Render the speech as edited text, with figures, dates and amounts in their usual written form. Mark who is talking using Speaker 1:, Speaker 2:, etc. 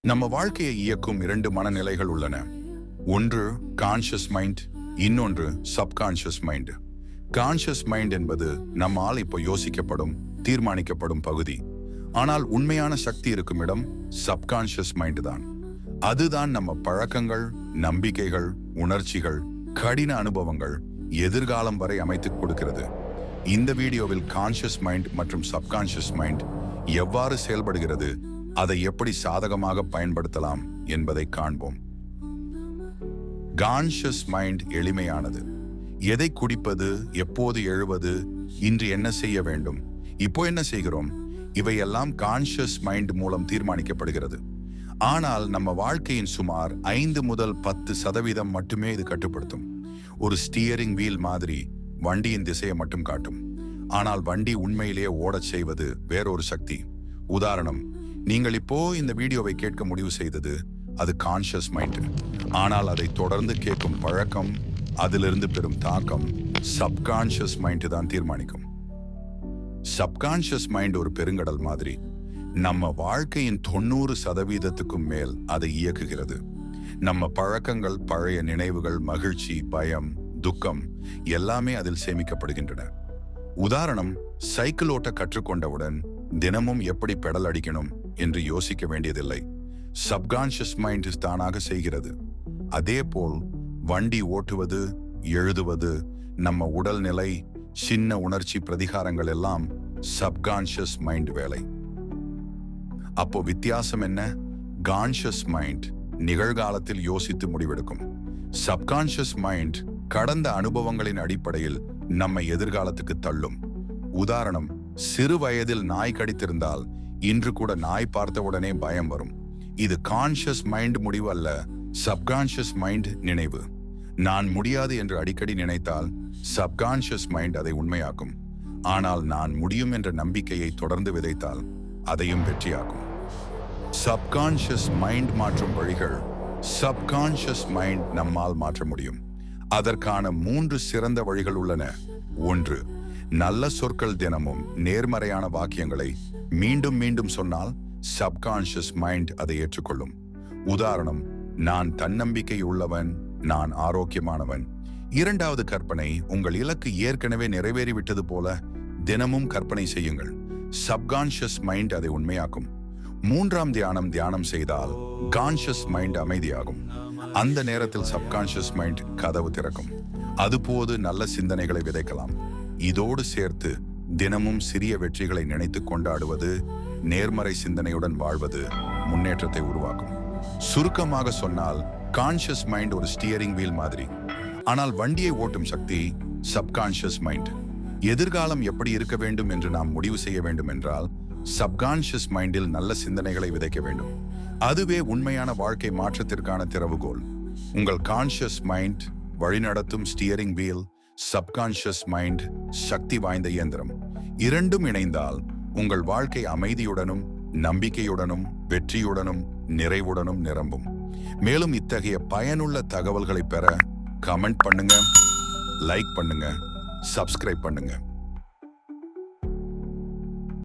Speaker 1: நம்ம வாழ்க்கையை இயக்கும் இரண்டு மனநிலைகள் உள்ளன. ஒன்று கான்ஷியஸ் மைண்ட், இன்னொன்று சப்கான்ஷியஸ் மைண்ட். கான்ஷியஸ் மைண்ட் என்பது நம்மால் இப்போ யோசிக்கப்படும், தீர்மானிக்கப்படும் பகுதி. ஆனால் உண்மையான சக்தி இருக்கும் இடம் சப்கான்ஷியஸ் மைண்ட் தான். அதுதான் நம்ம பழக்கங்கள், நம்பிக்கைகள், உணர்ச்சிகள், கடின அனுபவங்கள் எதிர்காலம் வரை அமைத்துக் கொடுக்கிறது. இந்த வீடியோவில் கான்ஷியஸ் மைண்ட் மற்றும் சப்கான்ஷியஸ் மைண்ட் எவ்வாறு செயல்படுகிறது, அதை எப்படி சாதகமாக பயன்படுத்தலாம் என்பதை காண்போம். கான்ஷியஸ் மைண்ட் எளிமையானது. எதை குடிப்பது, எப்போது எழுவது, இன்று என்ன செய்ய வேண்டும், இப்போ என்ன செய்கிறோம், இவையெல்லாம் கான்ஷியஸ் மைண்ட் மூலம் தீர்மானிக்கப்படுகிறது. ஆனால் நம்ம வாழ்க்கையின் சுமார் 5 முதல் 10% மட்டுமே இது கட்டுப்படுத்தும். ஒரு ஸ்டியரிங் வீல் மாதிரி வண்டியின் திசையை மட்டும் காட்டும். ஆனால் வண்டி உண்மையிலேயே ஓடச் செய்வது வேறொரு சக்தி. உதாரணம், நீங்கள் இப்போ இந்த வீடியோவை கேட்க முடிவு செய்தது அது கான்ஷியஸ் மைண்ட். ஆனால் அதை தொடர்ந்து கேட்கும் பழக்கம், அதிலிருந்து பெறும் தாக்கம் சப்கான்ஷியஸ் மைண்ட் தான் தீர்மானிக்கும். சப்கான்ஷியஸ் மைண்ட் ஒரு பெருங்கடல் மாதிரி. நம்ம வாழ்க்கையின் 90%க்கும் மேல் அதை இயக்குகிறது. நம்ம பழக்கங்கள், பழைய நினைவுகள், மகிழ்ச்சி, பயம், துக்கம் எல்லாமே அதில் சேமிக்கப்படுகின்றன. உதாரணம், சைக்கிள் ஓட்ட கற்றுக்கொண்டவுடன் தினமும் எப்படி பெடல் அடிக்கணும் என்று யோசிக்க வேண்டியதில்லை. சப்கான்ஷியஸ் மைண்ட் தானாக செய்கிறது. அதேபோல் வண்டி ஓட்டுவது, எழுதுவது, நம்ம உடல்நிலை, சின்ன உணர்ச்சி பிரதிகாரங்கள் எல்லாம் சப்கான்ஷியஸ் மைண்ட் வேலை. அப்போ வித்தியாசம் என்ன? கான்ஷியஸ் மைண்ட் நிகழ்காலத்தில் யோசித்து முடிவெடுக்கும். சப்கான்ஷியஸ் மைண்ட் கடந்த அனுபவங்களின் அடிப்படையில் நம்மை எதிர்காலத்துக்கு தள்ளும். உதாரணம், சிறு வயதில் நாய் கடித்திருந்தால் இன்று கூட நாய் பார்த்தவுடனே பயம் வரும். இது கான்ஷியஸ் மைண்ட் முடிவு அல்ல, சப்கான்ஷியஸ் மைண்ட் நினைவு. நான் முடியாது என்று அடிக்கடி நினைத்தால் சப்கான்ஷியஸ் மைண்ட் அதை உண்மையாக்கும். ஆனால் நான் முடியும் என்ற நம்பிக்கையை தொடர்ந்து விதைத்தால் அதையும் வெற்றியாக்கும். சப்கான்ஷியஸ் மைண்ட் மாற்றும் வழிகள். சப்கான்ஷியஸ் மைண்ட் நம்மால் மாற்ற முடியும். அதற்கான 3 சிறந்த வழிகள் உள்ளன. 1, நல்ல சொற்கள். தினமும் நேர்மறையான வாக்கியங்களை மீண்டும் மீண்டும் சொன்னால் சப்கான்ஷியஸ் மைண்ட் அதை ஏற்றுக்கொள்ளும். உதாரணம், நான் தன்னம்பிக்கை உள்ளவன், நான் ஆரோக்கியமானவன். 2வது கற்பனை, உங்கள் இலக்கு ஏற்கனவே நிறைவேறிவிட்டது போல தினமும் கற்பனை செய்யுங்கள். சப்கான்ஷியஸ் மைண்ட் அதை உண்மையாக்கும். 3ஆம் தியானம் செய்தால் கான்ஷியஸ் மைண்ட் அமைதியாகும். அந்த நேரத்தில் சப்கான்ஷியஸ் மைண்ட் கதவு திறக்கும். அதுபோது நல்ல சிந்தனைகளை விதைக்கலாம். இதோடு சேர்த்து தினமும் சிறிய வெற்றிகளை நினைத்து கொண்டாடுவது, நேர்மறை சிந்தனையுடன் வாழ்வது முன்னேற்றத்தை உருவாக்கும். சுருக்கமாக சொன்னால், கான்ஷியஸ் மைண்ட் ஒரு ஸ்டியரிங் வீல் மாதிரி. ஆனால் வண்டியை ஓட்டும் சக்தி சப்கான்ஷியஸ் மைண்ட். எதிர்காலம் எப்படி இருக்க வேண்டும் என்று நாம் முடிவு செய்ய வேண்டும் என்றால் சப்கான்ஷியஸ் மைண்டில் நல்ல சிந்தனைகளை விதைக்க வேண்டும். அதுவே உண்மையான வாழ்க்கை மாற்றத்திற்கான திறவுகோல். உங்கள் கான்ஷியஸ் மைண்ட் வழிநடத்தும் ஸ்டியரிங் வீல், சப்கான்ஷியஸ் மைண்ட் சக்தி வாய்ந்த இயந்திரம். இரண்டும் இணைந்தால் உங்கள் வாழ்க்கை அமைதியுடனும், நம்பிக்கையுடனும், வெற்றியுடனும், நிறைவுடனும் நிரம்பும். மேலும் இத்தகைய பயனுள்ள தகவல்களை பெற கமெண்ட் பண்ணுங்க, லைக் பண்ணுங்க, சப்ஸ்கிரைப் பண்ணுங்க.